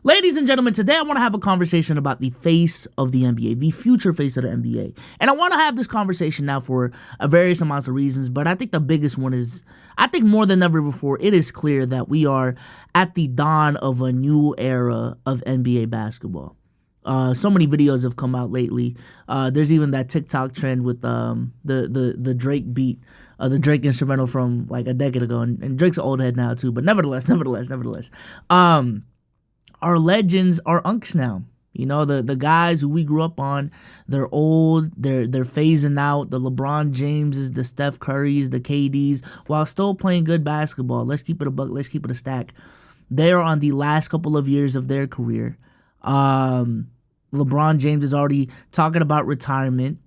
Ladies and gentlemen, today I want to have a conversation about the face of the NBA, the future face of the NBA. And I want to have this conversation now for a various amounts of reasons, but I think the biggest one is, I think more than ever before, it is clear that we are at the dawn of a new era of NBA basketball. So many videos have come out lately. There's even that TikTok trend with the Drake beat, the Drake instrumental from like a decade ago, and Drake's an old head now too. But nevertheless, our legends are unks now. You know, the guys who we grew up on, they're old, they're phasing out. The LeBron Jameses, the Steph Currys, the KDs, while still playing good basketball. Let's keep it a buck, let's keep it a stack. They are on the last couple of years of their career. LeBron James is already talking about retirement.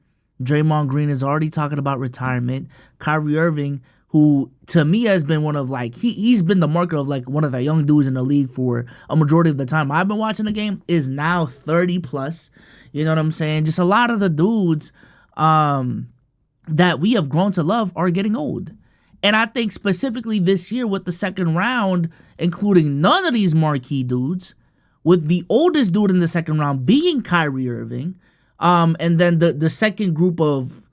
Draymond Green is already talking about retirement. Kyrie Irving, who to me has been one of like, he's been the marker of like one of the young dudes in the league for a majority of the time I've been watching the game, is now 30 plus. You know what I'm saying? Just a lot of the dudes that we have grown to love are getting old. And I think specifically this year with the second round, including none of these marquee dudes, with the oldest dude in the second round being Kyrie Irving, and then the second group of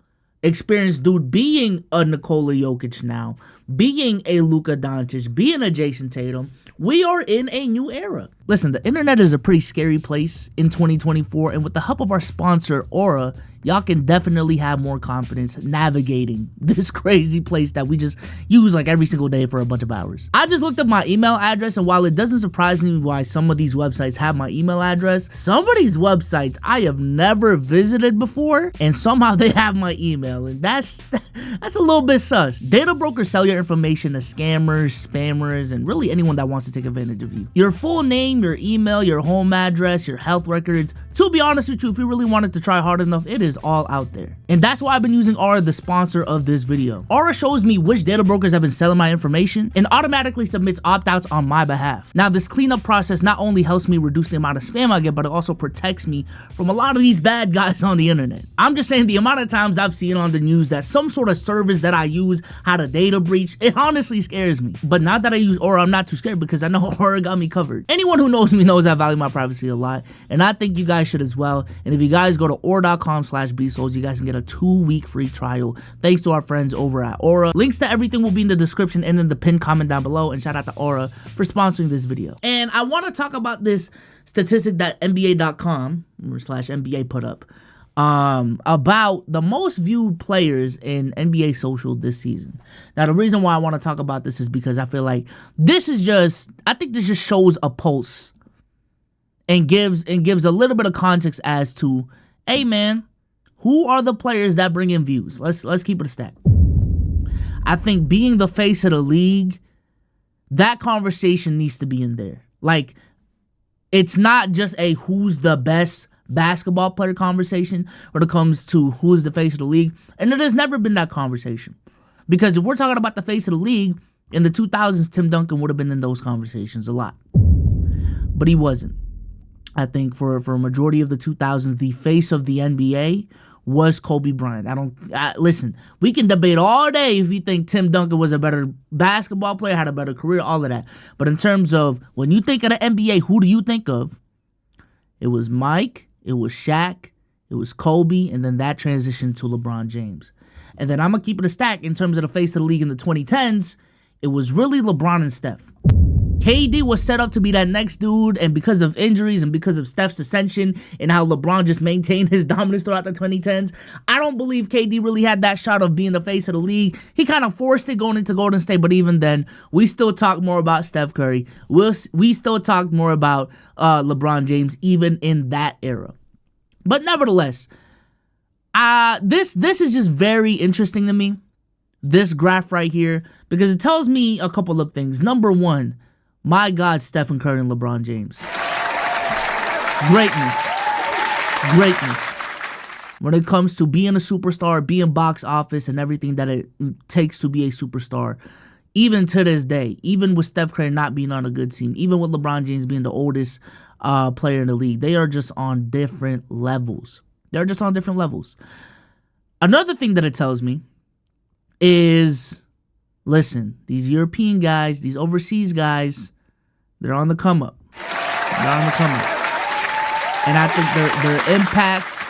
experienced dude being a Nikola Jokic now, being a Luka Doncic, being a Jason Tatum, we are in a new era. Listen, the internet is a pretty scary place in 2024, and with the help of our sponsor, Aura, y'all can definitely have more confidence navigating this crazy place that we just use like every single day for a bunch of hours. I just looked up my email address, and while it doesn't surprise me why some of these websites have my email address, some of these websites I have never visited before, and somehow they have my email, and that's a little bit sus. Data brokers sell your information to scammers, spammers, and really anyone that wants to take advantage of you. Your full name, your email, your home address, your health records. To be honest with you, if you really wanted to try hard enough, it is all out there. And that's why I've been using Aura, the sponsor of this video. Aura shows me which data brokers have been selling my information and automatically submits opt-outs on my behalf. Now, this cleanup process not only helps me reduce the amount of spam I get, but it also protects me from a lot of these bad guys on the internet. I'm just saying, the amount of times I've seen on the news that some sort of service that I use had a data breach, it honestly scares me. But now that I use Aura, I'm not too scared because I know Aura got me covered. Anyone who knows me knows I value my privacy a lot, and I think you guys should as well. And if you guys go to aura.com/BSOLZ, you guys can get a 2-week free trial thanks to our friends over at Aura. Links to everything will be in the description and in the pinned comment down below, and shout out to Aura for sponsoring this video. And I want to talk about this statistic that NBA.com/NBA put up about the most viewed players in NBA social this season. Now, the reason why I want to talk about this is because I feel like this is just, I think this just shows a pulse and gives a little bit of context as to, hey man, who are the players that bring in views? Let's keep it a stack. I think being the face of the league, that conversation needs to be in there. Like, it's not just a who's the best basketball player conversation when it comes to who's the face of the league. And it has never been that conversation. Because if we're talking about the face of the league, in the 2000s, Tim Duncan would have been in those conversations a lot. But he wasn't. I think for a majority of the 2000s, the face of the NBA was Kobe Bryant. Listen, we can debate all day if you think Tim Duncan was a better basketball player, had a better career, all of that. But in terms of when you think of the NBA, who do you think of? It was Mike, it was Shaq, it was Kobe, and then that transitioned to LeBron James. And then I'm going to keep it a stack in terms of the face of the league in the 2010s. It was really LeBron and Steph. KD was set up to be that next dude, and because of injuries and because of Steph's ascension and how LeBron just maintained his dominance throughout the 2010s, I don't believe KD really had that shot of being the face of the league. He kind of forced it going into Golden State, but even then, we still talk more about Steph Curry. We still talk more about LeBron James even in that era. But nevertheless, this is just very interesting to me, this graph right here, because it tells me a couple of things. Number one, my God, Stephen Curry and LeBron James. Greatness. When it comes to being a superstar, being box office, and everything that it takes to be a superstar, even to this day, even with Steph Curry not being on a good team, even with LeBron James being the oldest player in the league, they are just on different levels. Another thing that it tells me is, listen, these European guys, these overseas guys, they're on the come up. They're on the come up. And I think their impacts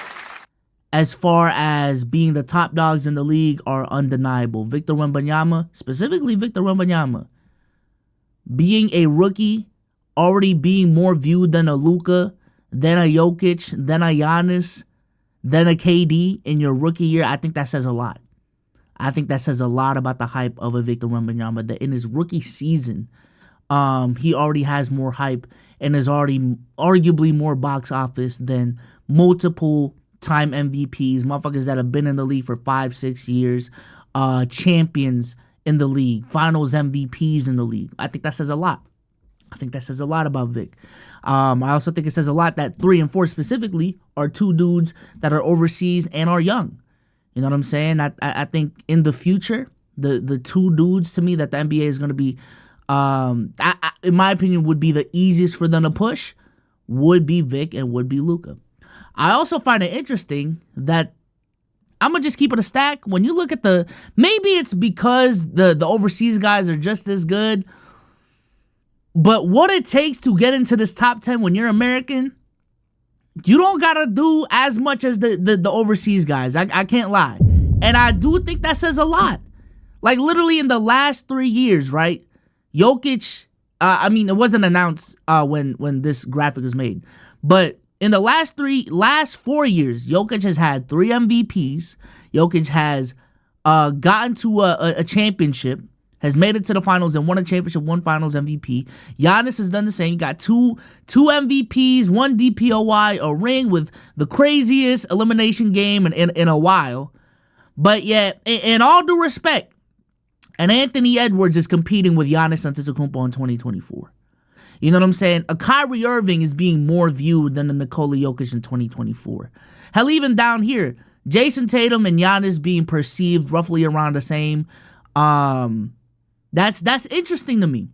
as far as being the top dogs in the league are undeniable. Victor Wembanyama, specifically Victor Wembanyama, being a rookie, already being more viewed than a Luka, than a Jokic, than a Giannis, than a KD in your rookie year, I think that says a lot. I think that says a lot about the hype of a Victor Wembanyama, that in his rookie season, he already has more hype and is already arguably more box office than multiple time MVPs, motherfuckers that have been in the league for 5-6 years, champions in the league, finals MVPs in the league. I think that says a lot. I think that says a lot about Vic. I also think it says a lot that 3 and 4 specifically are two dudes that are overseas and are young. You know what I'm saying? I think in the future, the two dudes to me that the NBA is going to be, in my opinion, would be the easiest for them to push would be Vic and would be Luka. I also find it interesting that I'm going to just keep it a stack. When you look at maybe it's because the overseas guys are just as good, but what it takes to get into this top 10 when you're American, you don't got to do as much as the overseas guys. I can't lie. And I do think that says a lot. Like literally in the last 3 years, right? Jokic, it wasn't announced when this graphic was made, but in the last 4 years, Jokic has had 3 MVPs. Jokic has gotten to a championship, has made it to the finals and won a championship, 1 finals MVP. Giannis has done the same. Got two MVPs, 1 DPOY, a ring with the craziest elimination game in a while. But yet, in all due respect, and Anthony Edwards is competing with Giannis Antetokounmpo in 2024. You know what I'm saying? A Kyrie Irving is being more viewed than a Nikola Jokic in 2024. Hell, even down here, Jason Tatum and Giannis being perceived roughly around the same. That's interesting to me.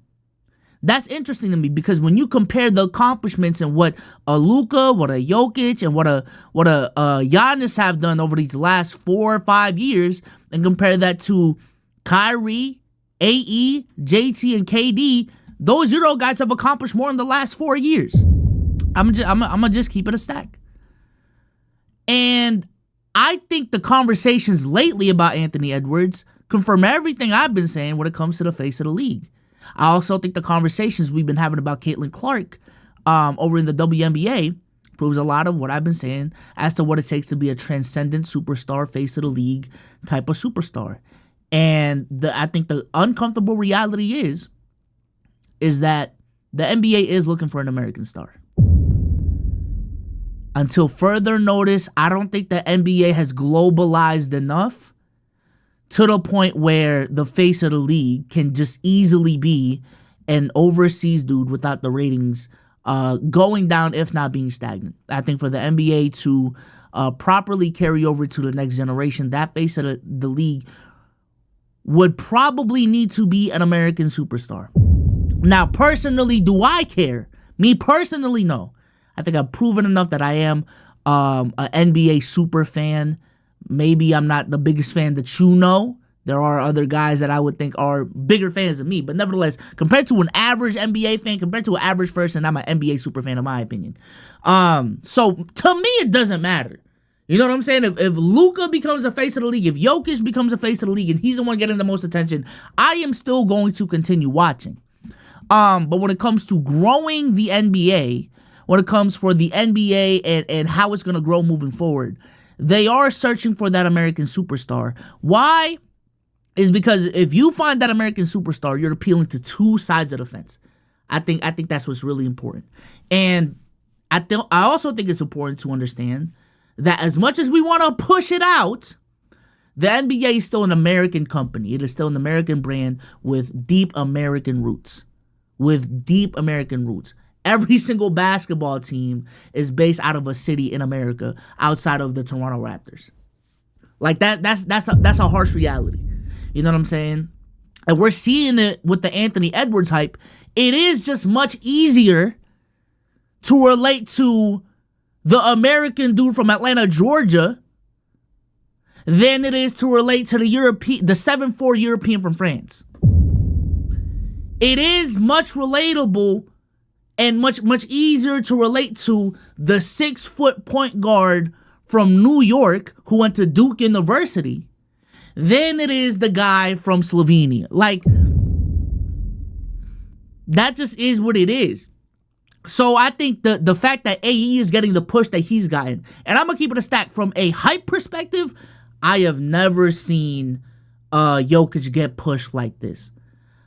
That's interesting to me because when you compare the accomplishments and what a Luka, what a Jokic, and what a Giannis have done over these last 4 or 5 years, and compare that to Kyrie, AE, JT, and KD, those Euro guys have accomplished more in the last 4 years. I'm gonna just keep it a stack. And I think the conversations lately about Anthony Edwards confirm everything I've been saying when it comes to the face of the league. I also think the conversations we've been having about Caitlin Clark over in the WNBA proves a lot of what I've been saying as to what it takes to be a transcendent superstar, face of the league type of superstar. And I think the uncomfortable reality is that the NBA is looking for an American star. Until further notice, I don't think the NBA has globalized enough to the point where the face of the league can just easily be an overseas dude without the ratings going down, if not being stagnant. I think for the NBA to properly carry over to the next generation, that face of the league would probably need to be an American superstar. Now, personally, do I care? Me personally, no. I think I've proven enough that I am an NBA super fan. Maybe I'm not the biggest fan that you know. There are other guys that I would think are bigger fans of me. But nevertheless, compared to an average NBA fan, compared to an average person, I'm an NBA super fan in my opinion. So to me, it doesn't matter. You know what I'm saying? If Luka becomes a face of the league, if Jokic becomes a face of the league, and he's the one getting the most attention, I am still going to continue watching. But when it comes to growing the NBA, when it comes for the NBA and how it's going to grow moving forward, they are searching for that American superstar. Why? Is because if you find that American superstar, you're appealing to two sides of the fence. I think that's what's really important. And I also think it's important to understand that as much as we want to push it out, the NBA is still an American company. It is still an American brand with deep American roots. Every single basketball team is based out of a city in America outside of the Toronto Raptors. Like that's a harsh reality. You know what I'm saying? And we're seeing it with the Anthony Edwards hype. It is just much easier to relate to the American dude from Atlanta, Georgia, than it is to relate to the 7'4" European from France. It is much relatable and much easier to relate to the 6-foot point guard from New York who went to Duke University than it is the guy from Slovenia. Like, that just is what it is. So I think the fact that AE is getting the push that he's gotten, and I'm gonna keep it a stack from a hype perspective, I have never seen Jokic get pushed like this.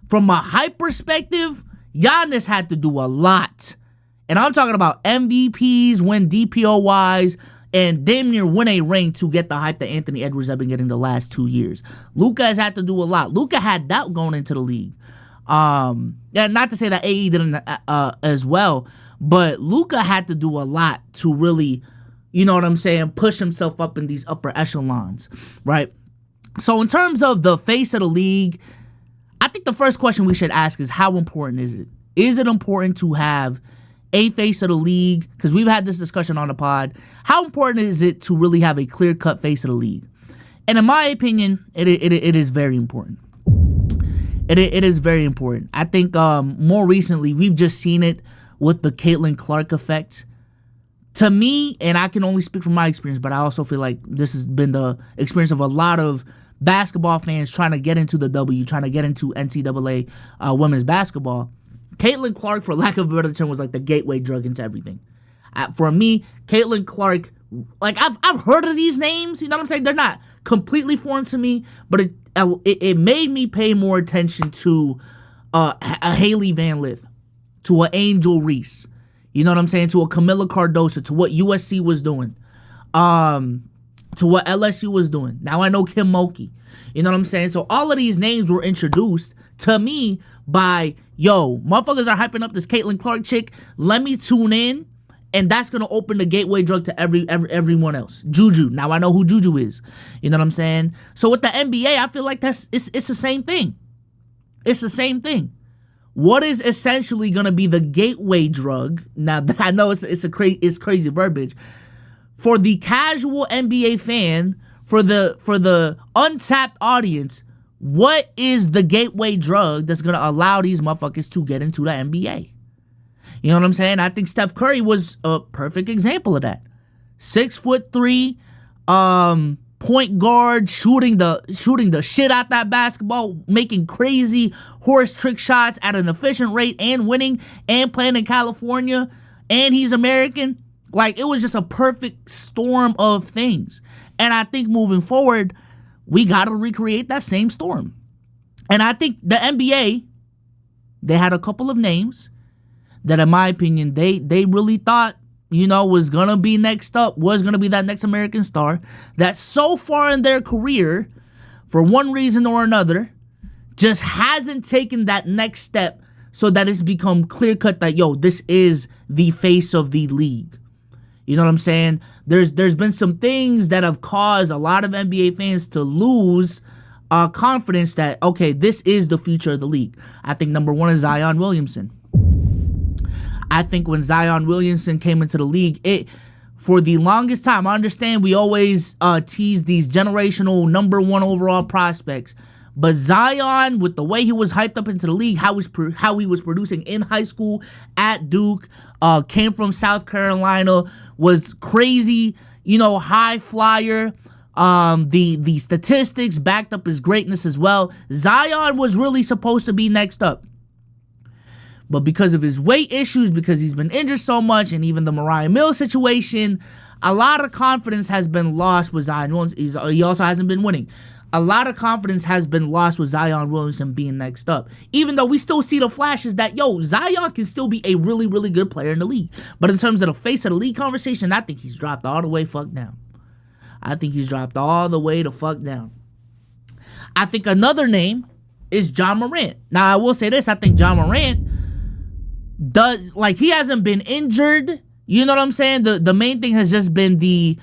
From a hype perspective, Giannis had to do a lot. And I'm talking about MVPs, win DPOYs, and damn near win a ring to get the hype that Anthony Edwards have been getting the last 2 years. Luka has had to do a lot. Luka had doubt going into the league. Yeah, not to say that AE didn't as well, but Luka had to do a lot to really, you know what I'm saying, push himself up in these upper echelons, right? So in terms of the face of the league, I think the first question we should ask is, how important is it? Is it important to have a face of the league? Because we've had this discussion on the pod. How important is it to really have a clear-cut face of the league? And in my opinion, it is very important. It is very important. I think more recently, we've just seen it with the Caitlin Clark effect. To me, and I can only speak from my experience, but I also feel like this has been the experience of a lot of basketball fans trying to get into the W, trying to get into NCAA women's basketball. Caitlin Clark, for lack of a better term, was like the gateway drug into everything. For me, Caitlin Clark, like I've heard of these names, you know what I'm saying? They're not completely foreign to me, but it made me pay more attention to a Haley Van Lith, to an Angel Reese, you know what I'm saying? To a Camilla Cardoso, to what USC was doing, to what LSU was doing. Now I know Kim Mulkey, you know what I'm saying? So all of these names were introduced to me by, yo, motherfuckers are hyping up this Caitlin Clark chick. Let me tune in, and that's gonna open the gateway drug to everyone else. Juju. Now I know who Juju is. You know what I'm saying? So with the NBA, I feel like it's the same thing. It's the same thing. What is essentially gonna be the gateway drug? Now I know it's crazy verbiage. For the casual NBA fan, for the untapped audience, what is the gateway drug that's going to allow these motherfuckers to get into the NBA? You know what I'm saying? I think Steph Curry was a perfect example of that. 6'3", point guard, shooting the shit out that basketball, making crazy horse trick shots at an efficient rate, and winning, and playing in California, and he's American. Like, it was just a perfect storm of things. And I think moving forward, we got to recreate that same storm. And I think the NBA, they had a couple of names that, in my opinion, they really thought, you know, was going to be next up, was going to be that next American star, that so far in their career, for one reason or another, just hasn't taken that next step so that it's become clear-cut that, yo, this is the face of the league. You know what I'm saying? There's been some things that have caused a lot of NBA fans to lose confidence that, okay, this is the future of the league. I think number one is Zion Williamson. I think when Zion Williamson came into the league, for the longest time, I understand we always tease these generational number one overall prospects, but Zion, with the way he was hyped up into the league, how he was producing in high school, at Duke, came from South Carolina, was crazy, you know, high flyer. The statistics backed up his greatness as well. Zion was really supposed to be next up. But because of his weight issues, because he's been injured so much, and even the Mariah Mills situation, a lot of confidence has been lost with Zion Williamson. He also hasn't been winning. A lot of confidence has been lost with Zion Williamson being next up. Even though we still see the flashes that, yo, Zion can still be a really, really good player in the league. But in terms of the face of the league conversation, I think he's dropped all the way fuck down. I think he's dropped all the way to fuck down. I think another name is John Morant. Now, I will say this. I think John Morant he hasn't been injured. You know what I'm saying? The main thing has just been the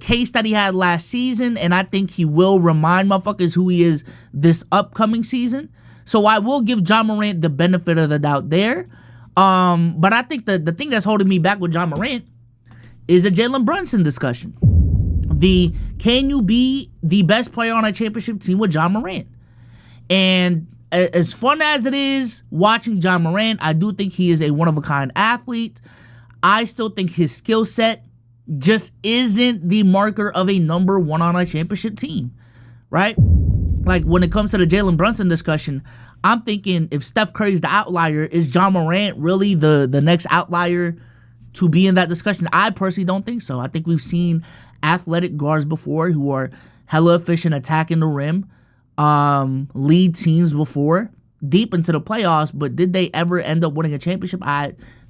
case that he had last season, and I think he will remind motherfuckers who he is this upcoming season. So I will give John Morant the benefit of the doubt there. But I think the thing that's holding me back with John Morant is a Jalen Brunson discussion. Can you be the best player on a championship team with John Morant? And as fun as it is watching John Morant, I do think he is a one-of-a-kind athlete. I still think his skill set just isn't the marker of a number one on a championship team, right? Like, when it comes to the Jalen Brunson discussion, I'm thinking if Steph Curry's the outlier, is John Morant really the next outlier to be in that discussion? I personally don't think so. I think we've seen athletic guards before who are hella efficient attacking the rim, lead teams before, deep into the playoffs, but did they ever end up winning a championship?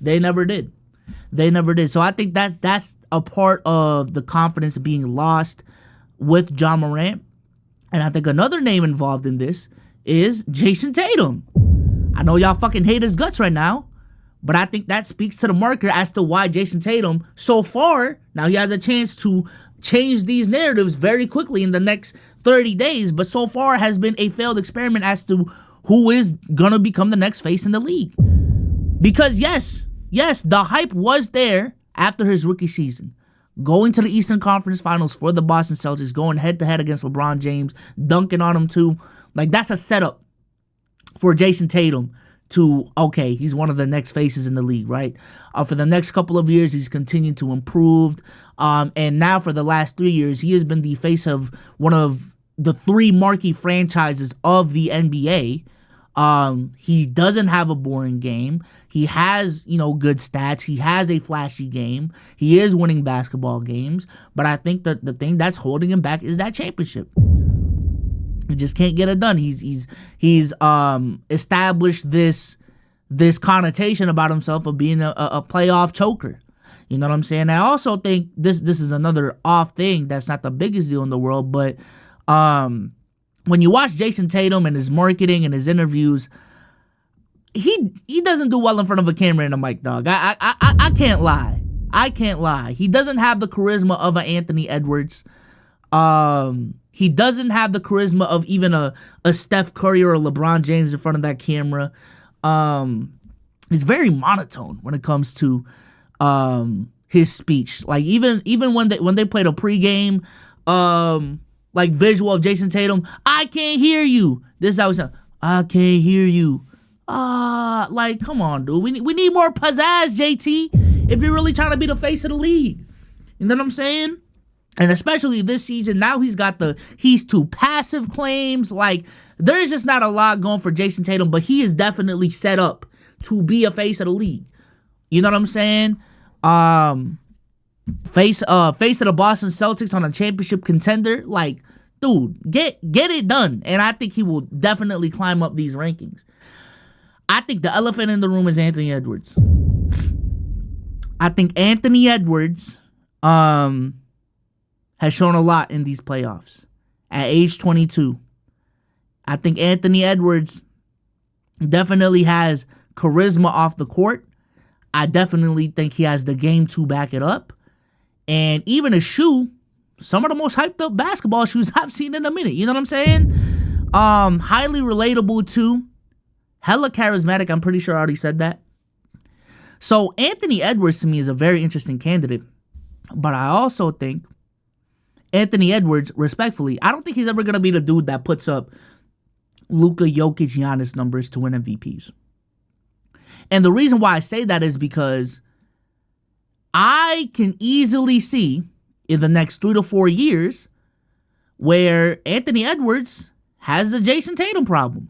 They never did. They never did. So I think that's a part of the confidence being lost with John Morant. And I think another name involved in this is Jason Tatum. I know y'all fucking hate his guts right now, but I think that speaks to the marker as to why Jason Tatum, so far, now he has a chance to change these narratives very quickly in the next 30 days, but so far has been a failed experiment as to who is going to become the next face in the league. Because yes, the hype was there after his rookie season. Going to the Eastern Conference Finals for the Boston Celtics, going head-to-head against LeBron James, dunking on him too. Like, that's a setup for Jason Tatum to, okay, he's one of the next faces in the league, right? For the next couple of years, he's continued to improve. And now for the last 3 years, he has been the face of one of the three marquee franchises of the NBA. He doesn't have a boring game. He has, good stats. He has a flashy game. He is winning basketball games. But I think that the thing that's holding him back is that championship. He just can't get it done. He's established this connotation about himself of being a playoff choker. You know what I'm saying? I also think this is another off thing that's not the biggest deal in the world, but when you watch Jason Tatum and his marketing and his interviews, he doesn't do well in front of a camera and a mic, dog. I can't lie. I can't lie. He doesn't have the charisma of an Anthony Edwards. He doesn't have the charisma of even a Steph Curry or a LeBron James in front of that camera. He's very monotone when it comes to his speech. Like, even when they played a pregame like visual of Jason Tatum, I can't hear you. This is how it sounds. I can't hear you. Like, come on, dude. We need more pizzazz, JT, if you're really trying to be the face of the league. You know what I'm saying? And especially this season, now he's too passive claims. Like, there's just not a lot going for Jason Tatum, but he is definitely set up to be a face of the league. You know what I'm saying? Face of the Boston Celtics on a championship contender. Like, dude, get it done. And I think he will definitely climb up these rankings. I think the elephant in the room is Anthony Edwards. I think Anthony Edwards has shown a lot in these playoffs. At age 22, I think Anthony Edwards definitely has charisma off the court. I definitely think he has the game to back it up. And even a shoe, some of the most hyped up basketball shoes I've seen in a minute. You know what I'm saying? Highly relatable too. Hella charismatic. I'm pretty sure I already said that. So Anthony Edwards to me is a very interesting candidate. But I also think Anthony Edwards, respectfully, I don't think he's ever going to be the dude that puts up Luka, Jokic, Giannis numbers to win MVPs. And the reason why I say that is because I can easily see in the next 3 to 4 years where Anthony Edwards has the Jason Tatum problem.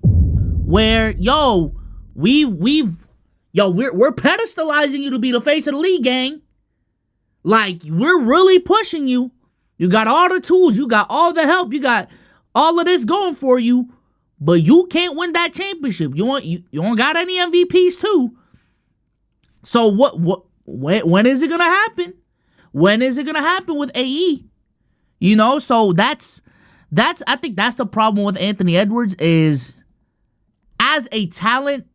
Where, we're pedestalizing you to be the face of the league, gang. Like, we're really pushing you. You got all the tools. You got all the help. You got all of this going for you. But you can't win that championship. You don't got any MVPs too. So when is it gonna happen? When is it gonna happen with AE? So that's I think that's the problem with Anthony Edwards is as a talent,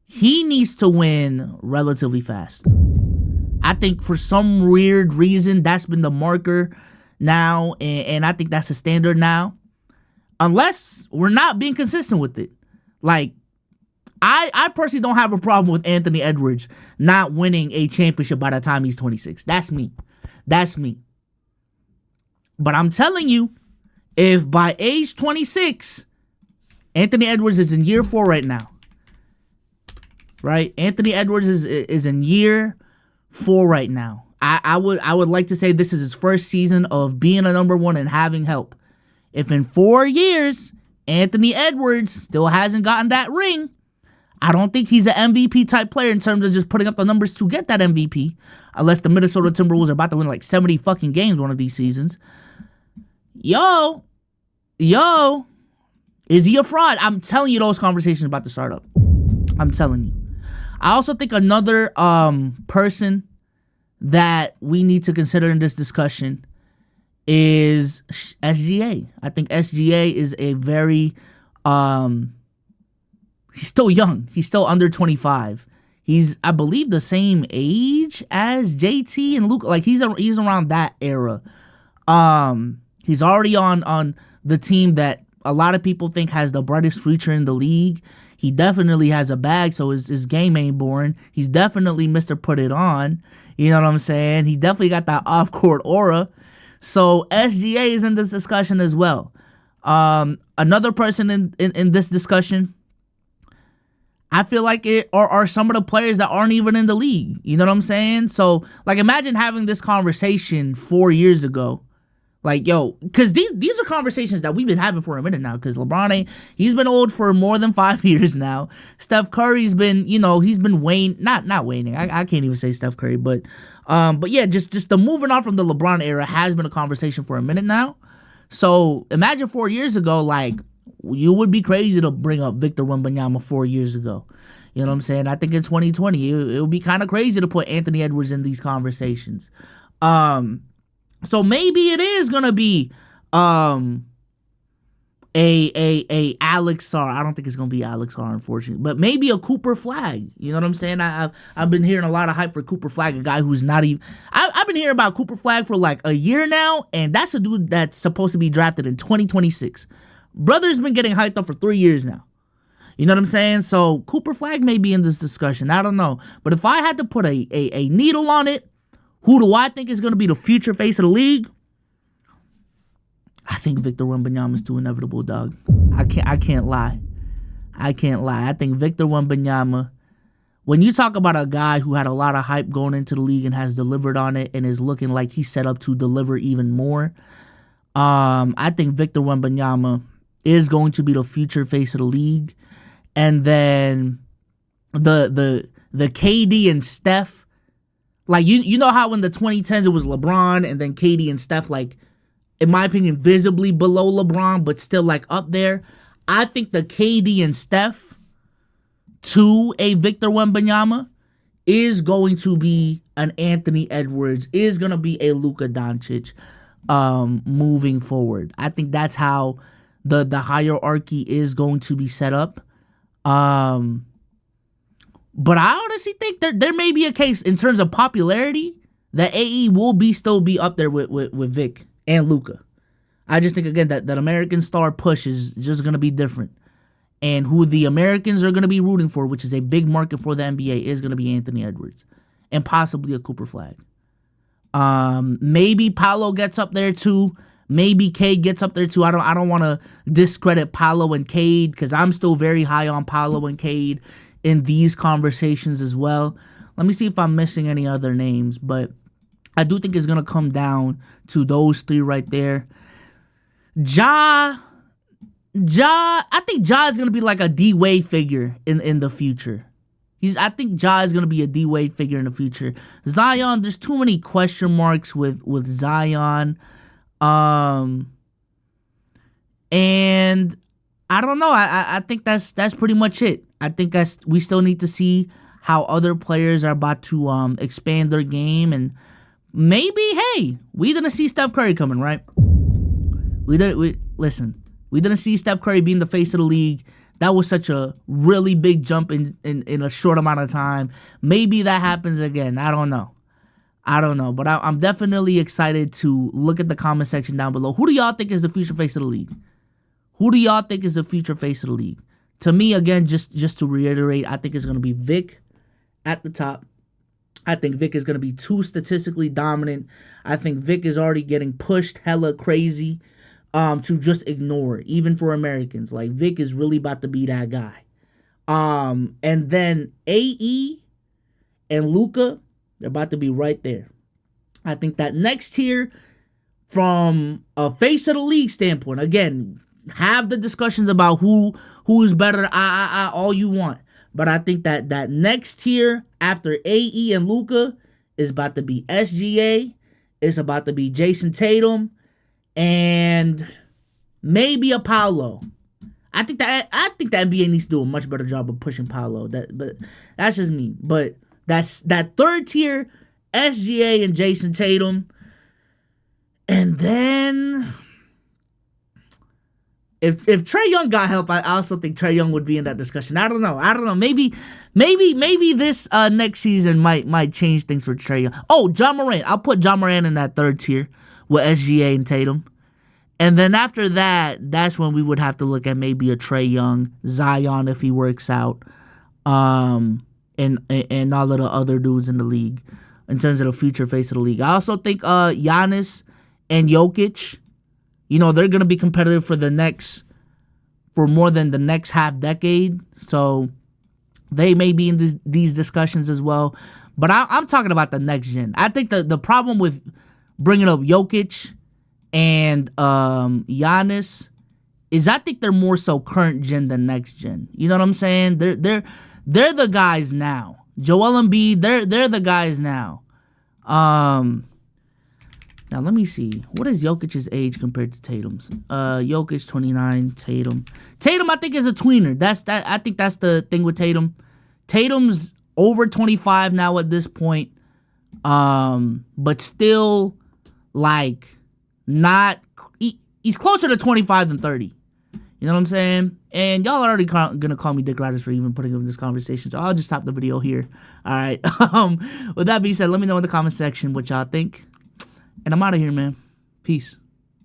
he needs to win relatively fast. I think for some weird reason that's been the marker now, and I think that's the standard now. Unless we're not being consistent with it. Like, I personally don't have a problem with Anthony Edwards not winning a championship by the time he's 26. That's me. But I'm telling you, if by age 26, Anthony Edwards is in year 4 right now. Right? Anthony Edwards is in year 4 right now. I would like to say this is his first season of being a number 1 and having help. If in 4 years Anthony Edwards still hasn't gotten that ring, I don't think he's an MVP type player in terms of just putting up the numbers to get that MVP, unless the Minnesota Timberwolves are about to win like 70 fucking games one of these seasons. Yo, is he a fraud? I'm telling you, those conversations are about to start up. I'm telling you. I also think another person that we need to consider in this discussion is SGA. I think SGA is a very he's still young. He's still under 25. He's, I believe, the same age as JT and Luke. Like he's around that era. He's already on the team that a lot of people think has the brightest future in the league. He definitely has a bag, so his game ain't boring. He's definitely Mr. Put It On. You know what I'm saying? He definitely got that off-court aura. So SGA is in this discussion as well. Another person in this discussion, I feel like it are some of the players that aren't even in the league. You know what I'm saying? So, like, imagine having this conversation 4 years ago. Like, yo, because these are conversations that we've been having for a minute now. Because LeBron he's been old for more than 5 years now. Steph Curry's been, he's been not waning. I can't even say Steph Curry, but yeah, just the moving on from the LeBron era has been a conversation for a minute now. So imagine 4 years ago, like, you would be crazy to bring up Victor Wembanyama 4 years ago. You know what I'm saying? I think in 2020, it would be kind of crazy to put Anthony Edwards in these conversations. So maybe it is gonna be a Alex Sarr. I don't think it's gonna be Alex Sarr, unfortunately, but maybe a Cooper Flag. You know what I'm saying? I've been hearing a lot of hype for Cooper Flag, a guy who's not even. I've been hearing about Cooper Flag for like a year now, and that's a dude that's supposed to be drafted in 2026. Brother's been getting hyped up for 3 years now. You know what I'm saying? So Cooper Flag may be in this discussion. I don't know, but if I had to put a needle on it. Who do I think is going to be the future face of the league? I think Victor Wembanyama is too inevitable, dog. I can't lie. I think Victor Wembanyama, when you talk about a guy who had a lot of hype going into the league and has delivered on it and is looking like he's set up to deliver even more, I think Victor Wembanyama is going to be the future face of the league. And then the KD and Steph, like, you know how in the 2010s it was LeBron and then KD and Steph, like, in my opinion, visibly below LeBron, but still, like, up there. I think the KD and Steph to a Victor Wembanyama is going to be an Anthony Edwards, is going to be a Luka Doncic moving forward. I think that's how the hierarchy is going to be set up. But I honestly think there may be a case in terms of popularity that AE will still be up there with Vic and Luka. I just think, again, that American star push is just going to be different. And who the Americans are going to be rooting for, which is a big market for the NBA, is going to be Anthony Edwards. And possibly a Cooper Flag. Maybe Paolo gets up there too. Maybe Cade gets up there too. I don't want to discredit Paolo and Cade because I'm still very high on Paolo and Cade in these conversations as well. Let me see if I'm missing any other names, but I do think it's going to come down to those three right there. I think Ja is going to be like a D-Wade figure in the future. I think Ja is going to be a D-Wade figure in the future. Zion, there's too many question marks with Zion. And I don't know. I think that's pretty much it. I think we still need to see how other players are about to expand their game, and maybe, hey, we didn't see Steph Curry coming, right? We didn't see Steph Curry being the face of the league. That was such a really big jump in a short amount of time. Maybe that happens again. I don't know. But I'm definitely excited to look at the comment section down below. Who do y'all think is the future face of the league? To me, again, just to reiterate, I think it's going to be Vic at the top. I think Vic is going to be too statistically dominant. I think Vic is already getting pushed hella crazy. to just ignore, even for Americans. Like Vic is really about to be that guy. And then AE and Luka, they're about to be right there. I think that next tier, from a face of the league standpoint, again, have the discussions about who's better, all you want. But I think that next tier after AE and Luka is about to be SGA. It's about to be Jason Tatum and maybe a Paolo. I think the NBA needs to do a much better job of pushing Paolo. But that's just me. But that's that third tier, SGA and Jason Tatum. And then if Trae Young got help, I also think Trae Young would be in that discussion. I don't know. Maybe this next season might change things for Trae Young. Oh, John Morant. I'll put John Morant in that third tier with SGA and Tatum. And then after that, that's when we would have to look at maybe a Trae Young, Zion if he works out, and all of the other dudes in the league in terms of the future face of the league. I also think Giannis and Jokic, they're gonna be competitive for more than the next half decade. So they may be in these discussions as well. But I'm talking about the next gen. I think the problem with bringing up Jokic and Giannis is I think they're more so current gen than next gen. You know what I'm saying? They're the guys now. Joel Embiid, they're the guys now. Now let me see. What is Jokic's age compared to Tatum's? Jokic 29, Tatum. Tatum I think is a tweener. I think that's the thing with Tatum. Tatum's over 25 now at this point. But still like not he's closer to 25 than 30. You know what I'm saying? And y'all are already gonna call me Dick Riders for even putting up in this conversation, so I'll just stop the video here. All right. With that being said, let me know in the comment section what y'all think. And I'm out of here, man. Peace.